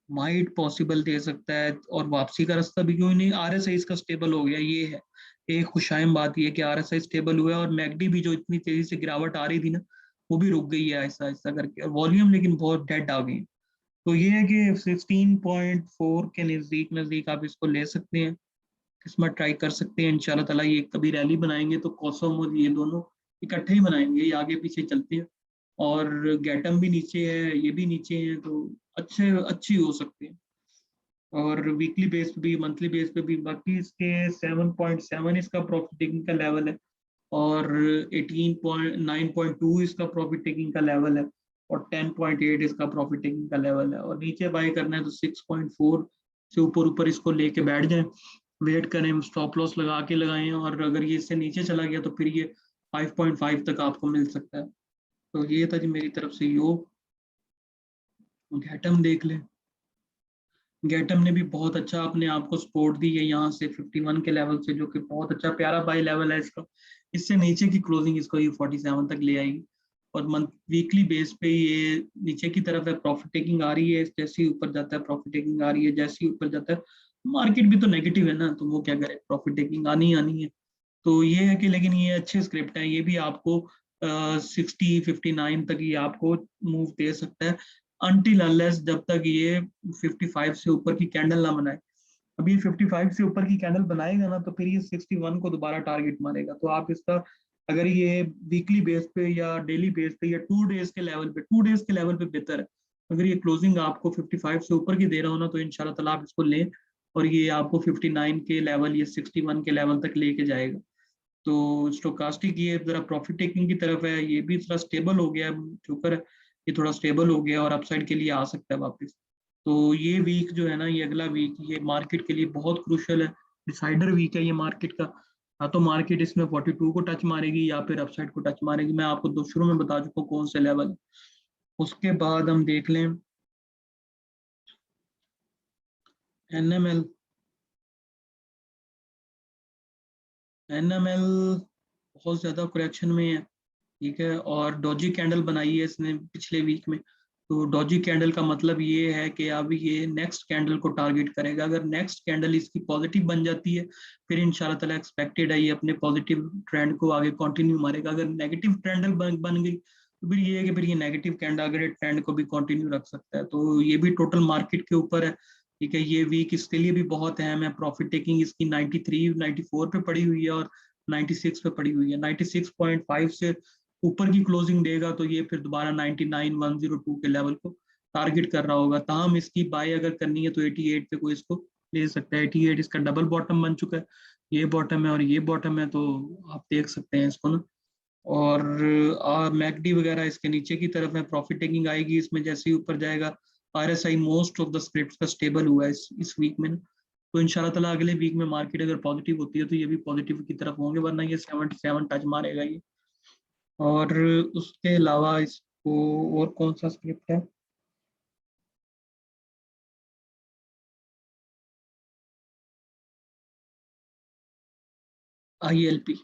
माइट पॉसिबल दे सकता है, और वापसी का रास्ता भी क्यों नहीं, RSI इसका स्टेबल हो गया, ये है एक खुशाइम बात, ये कि RSI स्टेबल हुआ है, और मैकडी भी जो इतनी तेजी से गिरावट आ रही थी ना, वो भी रुक गई है आहिस्ता आहिस्ता करके, और वॉल्यूम लेकिन बहुत डेड आ गई। तो ये है कि 16.4 के नज़दीक नज़दीक आप इसको ले सकते हैं, किस्मत ट्राई कर सकते हैं इंशाल्लाह ताला। ये कभी रैली बनाएंगे तो कॉसम और ये दोनों इकट्ठे ही बनाएंगे, ये आगे पीछे चलते हैं, और गैटम भी नीचे है, ये भी नीचे है, तो अच्छी हो सकते हैं। और वीकली बेस पे भी मंथली बेस पे भी, बाकी इसके 7.7 इसका प्रॉफिट टेकिंग का लेवल है, और 18.9.2 इसका प्रॉफिट टेकिंग का लेवल है, और 10.8 इसका प्रॉफिट टेकिंग का लेवल है। और नीचे बाय करना है तो 6.4 से ऊपर ऊपर इसको लेके बैठ जाए, वेट करें, स्टॉप लॉस लगा के लगाएं, और अगर ये इससे नीचे चला गया तो फिर ये 5.5 तक आपको मिल सकता है। तो ये था जी मेरी तरफ से योग। गैटम देख लें। गैटम ने भी बहुत अच्छा अपने आप को सपोर्ट दी है यहाँ से 51 के लेवल से, जो कि बहुत अच्छा प्यारा बाई लेवल है इसका। इससे नीचे की क्लोजिंग इसको ये 47 तक ले आएगी, और मंथ वीकली बेस पे ये नीचे की तरफ है, प्रॉफिट टेकिंग आ रही है, जैसे ही ऊपर जाता है प्रॉफिट टेकिंग आ रही है, जैसे ही ऊपर जाता है। मार्केट भी तो नेगेटिव है ना, तो वो क्या करे, प्रॉफिट टेकिंग आनी है। तो ये है कि लेकिन ये अच्छे स्क्रिप्ट है, ये भी आपको 60-59 तक ये आपको मूव दे सकता है, अनटिल अनलेस जब तक ये 55 से ऊपर की कैंडल ना बनाए। अभी 55 से ऊपर की कैंडल बनाएगा ना, तो फिर ये 61 को दोबारा टारगेट मारेगा, तो आप इसका अगर ये वीकली बेस पे या डेली बेस पे या 2 डेज के लेवल पे, 2 डेज के लेवल पे बेहतर है। अगर ये क्लोजिंग आपको 55 से ऊपर की दे रहा हो ना, तो इंशाल्लाह ताला आप इसको लें, और ये आपको 59 के लेवल या 61 के लेवल तक लेके जाएगा। तो स्टोकास्टिक ये जरा प्रॉफिट टेकिंग की तरफ है, ये भी थोड़ा स्टेबल हो गया है, शुक्र है, ये थोड़ा स्टेबल हो गया और अपसाइड के लिए आ सकता है वापस। तो ये वीक जो है ना, ये अगला वीक ये मार्केट के लिए बहुत क्रूशियल है, डिसाइडर वीक है ये मार्केट का। हाँ, तो मार्केट इसमें 42 को टच मारेगी या फिर अपसाइड को टच मारेगी। मैं आपको दो शुरू में बता चुका हूँ कौन से लेवल है। उसके बाद हम देख लें एनएमएल। एनएमएल बहुत ज्यादा करेक्शन में है, ठीक है, और डॉजी कैंडल बनाई है इसने पिछले वीक में। तो डॉजी कैंडल का मतलब ये है कि अब ये नेक्स्ट कैंडल को टारगेट करेगा। अगर नेक्स्ट कैंडल इसकी पॉजिटिव बन जाती है, फिर इंशाल्लाह ताला एक्सपेक्टेड है ये अपने पॉजिटिव ट्रेंड को आगे कंटिन्यू मारेगा। अगर नेगेटिव कैंडल बन गई, तो फिर ये है कि फिर ये नेगेटिव कैंडल अगर ट्रेंड को भी कंटिन्यू रख सकता है। तो ये भी टोटल मार्केट के ऊपर है, ठीक है। ये वीक इसके लिए भी बहुत अहम है। प्रॉफिट टेकिंग इसकी 93 94 पे पड़ी हुई है और 96 पे पड़ी हुई है। 96.5 से ऊपर की क्लोजिंग देगा तो ये फिर दोबारा 99,102 के लेवल को टारगेट कर रहा होगा। ताहम इसकी बाय अगर करनी है तो 88 पे कोई इसको ले सकता है। 88 इसका डबल बॉटम बन चुका है, ये बॉटम है और ये बॉटम है, तो आप देख सकते हैं इसको ना। और मैकडी वगैरह इसके नीचे की तरफ है, प्रॉफिट टेकिंग आएगी इसमें जैसे ही ऊपर जाएगा। RSI most of the script का स्टेबल हुआ है इस वीक में ना। तो इंशाल्लाह ताला अगले वीक में मार्केट अगर पॉजिटिव होती है तो ये भी पॉजिटिव की तरफ होंगे, वरना ये 77 टच मारेगा ये। और उसके अलावा इसको और कौन सा स्क्रिप्ट है, आईएलपी।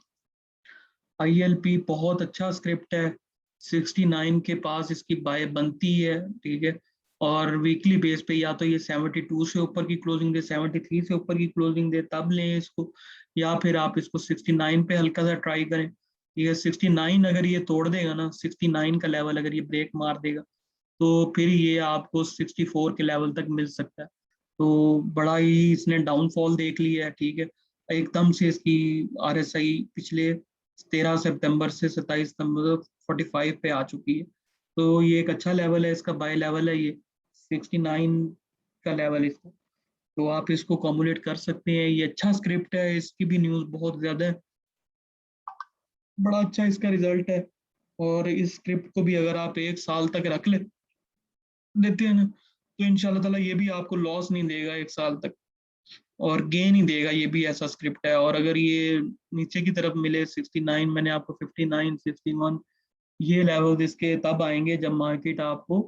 आईएलपी बहुत अच्छा स्क्रिप्ट है, 69 के पास इसकी बाय बनती है, ठीक है। और वीकली बेस पे या तो ये 72 से ऊपर की क्लोजिंग दे, 73 से ऊपर की क्लोजिंग दे, तब लें इसको। या फिर आप इसको 69 पे हल्का सा ट्राई करें, ठीक है। 69 अगर ये तोड़ देगा ना, 69 का लेवल अगर ये ब्रेक मार देगा, तो फिर ये आपको 64 के लेवल तक मिल सकता है। तो बड़ा ही इसने डाउनफॉल देख लिया है, ठीक है। एकदम से इसकी आरएसआई पिछले 13 सितंबर से 27 सितंबर 45 पे आ चुकी है। तो ये एक अच्छा लेवल है, इसका बाय लेवल है ये 69 का लेवल इसका। तो आप इसको कॉमुलेट कर सकते हैं, ये अच्छा स्क्रिप्ट है, इसकी भी न्यूज़ बहुत ज़्यादा है, बड़ा अच्छा इसका रिजल्ट है। और इस स्क्रिप्ट को भी अगर आप 1 साल तक रख लेते हैं ना, तो इंशाल्लाह ताला ये भी आपको लॉस नहीं देगा 1 साल तक, और गेन ही देगा। ये भी ऐसा स्क्रिप्ट है। और अगर ये नीचे की तरफ मिले 69, मैंने आपको 59 61 ये लेवल इसके तब आएंगे जब मार्केट आपको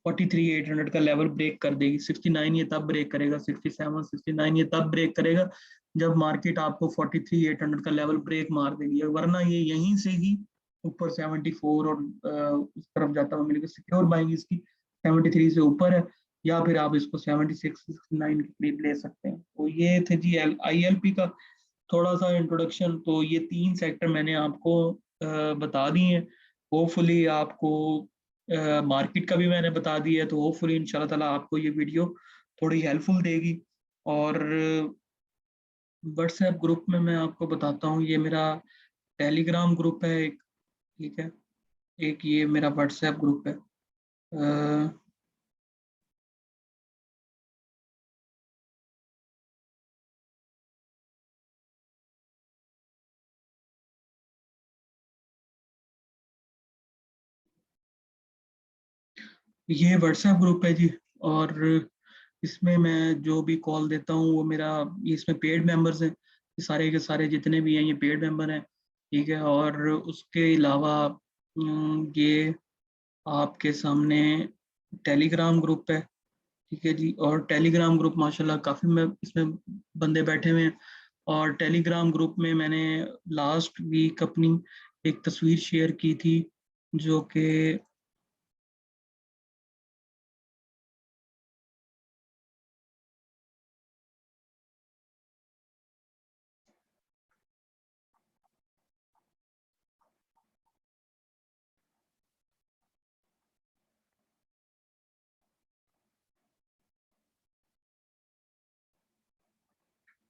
43,800 का लेवल ब्रेक कर देगी। 69 ये तब ब्रेक करेगा, 67 69 ये तब ब्रेक करेगा जब मार्केट आपको 43,800 का लेवल ब्रेक मार देगी। वरना ये यहीं से ही ऊपर 74 और उस तरफ जाता हुआ मिलेगा। सिक्योर बाइंग इसकी 73 से ऊपर है, या फिर आप इसको 76 69 के करीब ले सकते हैं। तो ये थे जी आईएलपी का थोड़ा सा इंट्रोडक्शन। तो ये 3 सेक्टर मैंने आपको बता दिए हैं। होपफुली आपको मार्केट का भी मैंने बता दिया है, तो होपफुली इंशाल्लाह ताला आपको ये वीडियो थोड़ी हेल्पफुल देगी। और व्हाट्सएप ग्रुप में मैं आपको बताता हूँ, ये मेरा टेलीग्राम ग्रुप है एक, ठीक है। एक ये मेरा व्हाट्सएप ग्रुप है। ये व्हाट्सएप ग्रुप है जी। और इसमें मैं जो भी कॉल देता हूँ वो मेरा, ये इसमें पेड मेंबर्स हैं, ये सारे के सारे जितने भी हैं ये पेड मेंबर हैं, ठीक है। और उसके अलावा ये आपके सामने टेलीग्राम ग्रुप है, ठीक है जी। और टेलीग्राम ग्रुप माशाल्लाह काफ़ी में इसमें बंदे बैठे हुए हैं। और टेलीग्राम ग्रुप में मैंने लास्ट वीक अपनी एक तस्वीर शेयर की थी, जो कि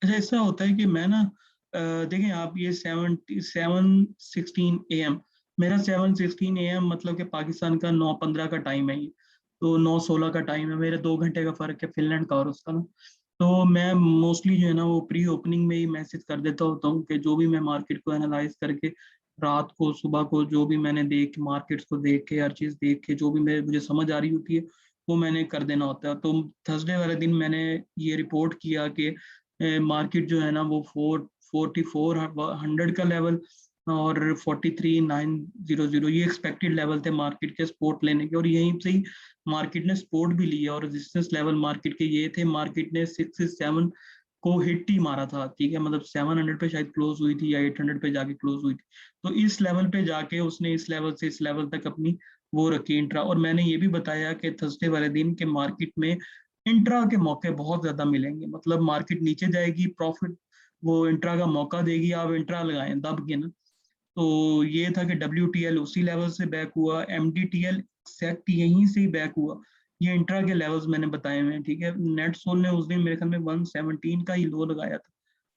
अच्छा, ऐसा होता है कि मैं ना देखें आप, ये 7:16 AM, मेरा 7:16 AM मतलब कि पाकिस्तान का 9:15 का टाइम है ये, तो 9:16 का टाइम है, मेरे 2 घंटे का फ़र्क है फिनलैंड का और उसका ना। तो मैं मोस्टली जो है ना वो प्री ओपनिंग में ही मैसेज कर देता होता हूँ कि जो भी मैं मार्केट को एनालाइज करके रात को सुबह को जो भी मैंने देख मार्केट्स को देख के हर चीज़ देख के जो भी मुझे समझ आ रही होती है वो मैंने कर देना होता है। तो थर्सडे वाले दिन मैंने ये रिपोर्ट किया कि मार्केट जो है ना वो 44400 का लेवल और 43900 ये एक्सपेक्टेड लेवल थे मार्केट के सपोर्ट लेने के, और यहीं से ही मार्केट ने सपोर्ट भी लिया और रेजिस्टेंस लेवल मार्केट के ये थे। मार्केट ने 667 को हिट ही मारा था, ठीक है, मतलब 700 पे शायद क्लोज हुई थी या 800 पे जाके क्लोज हुई थी। तो इस लेवल पे जाके उसने इस लेवल से इस लेवल तक अपनी वो रखी इंट्रा। और मैंने ये भी बताया कि थर्सडे वाले दिन के मार्केट में इंट्रा के मौके बहुत ज्यादा मिलेंगे, मतलब मार्केट नीचे जाएगी, प्रॉफिट वो इंट्रा का मौका देगी, आप इंट्रा लगाएं दब के ना। तो ये था कि WTL उसी लेवल से बैक हुआ, MDTL एक्सैक्ट यहीं से ही बैक हुआ। ये इंट्रा के लेवल्स मैंने बताए हुए हैं, ठीक है। नेट सोल ने उस दिन मेरे ख्याल में 117 का ही लो लगाया था,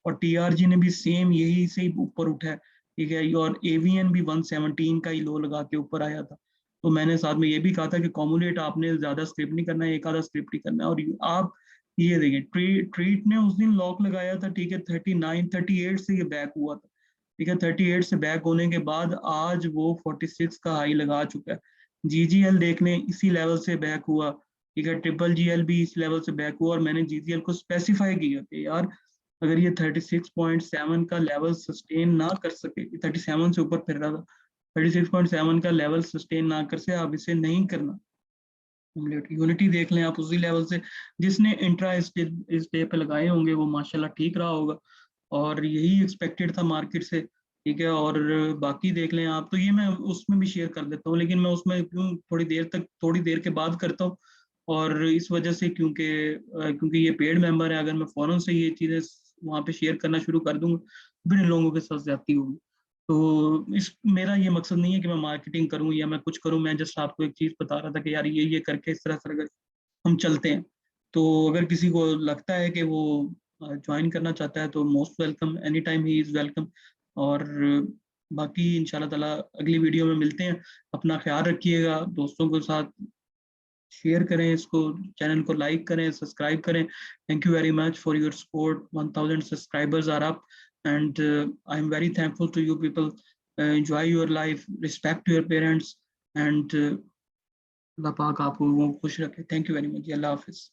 और TRG ने भी सेम यही से ही ऊपर उठा है, ठीक है, और AVN भी 117 का ही लो लगा के ऊपर आया था। तो मैंने साथ में ये भी कहा था कि कॉमुलेट आपने ज्यादा स्क्रिप्ट नहीं करना है, एक आधा स्क्रिप्ट ही करना है। और आप ये देखिए, ट्रीट ने उस दिन लॉक लगाया था, ठीक है, 38 से ये बैक हुआ था, ठीक है। 38 से बैक होने के बाद आज वो 46 का हाई लगा चुका है। GGL देख लें, इसी लेवल से बैक हुआ, ठीक है। GGL भी इस लेवल से बैक हुआ, और मैंने GGL को स्पेसिफाई किया कि यार अगर ये 36.7 का लेवल सस्टेन ना कर सके, 37 से ऊपर फिर रहा था, 36.7 का लेवल सस्टेन ना कर से आप इसे नहीं करना। यूनिटी देख लें आप, उसी लेवल से जिसने इंट्रा इस डे पे लगाए होंगे वो माशाल्लाह ठीक रहा होगा, और यही एक्सपेक्टेड था मार्केट से, ठीक है। और बाकी देख लें आप, तो ये मैं उसमें भी शेयर कर देता हूँ, लेकिन मैं उसमें क्यों थोड़ी देर के बाद करता हूँ, और इस वजह से क्योंकि ये पेड मेंबर है, अगर मैं फौरन से ये चीज़ें वहाँ पे शेयर करना शुरू कर दूंगा फिर इन लोगों के साथ ज्यादती होगी। तो इस मेरा ये मकसद नहीं है कि मैं मार्केटिंग करूं या मैं कुछ करूं, मैं जस्ट आपको एक चीज़ बता रहा था कि यार ये करके इस तरह से अगर हम चलते हैं, तो अगर किसी को लगता है कि वो ज्वाइन करना चाहता है तो most welcome, any time he is welcome. और बाकी इंशाल्लाह ताला अगली वीडियो में मिलते हैं। अपना ख्याल रखिएगा, दोस्तों के साथ शेयर करें इसको, चैनल को लाइक करें, सब्सक्राइब करें। Thank you very much for your support. 1000 subscribers are up, and I am very thankful to you people. Enjoy your life, respect your parents, and अल्लाह पाक आप लोगों को खुश रखे। Thank you very much. अल्लाह हाफिज़।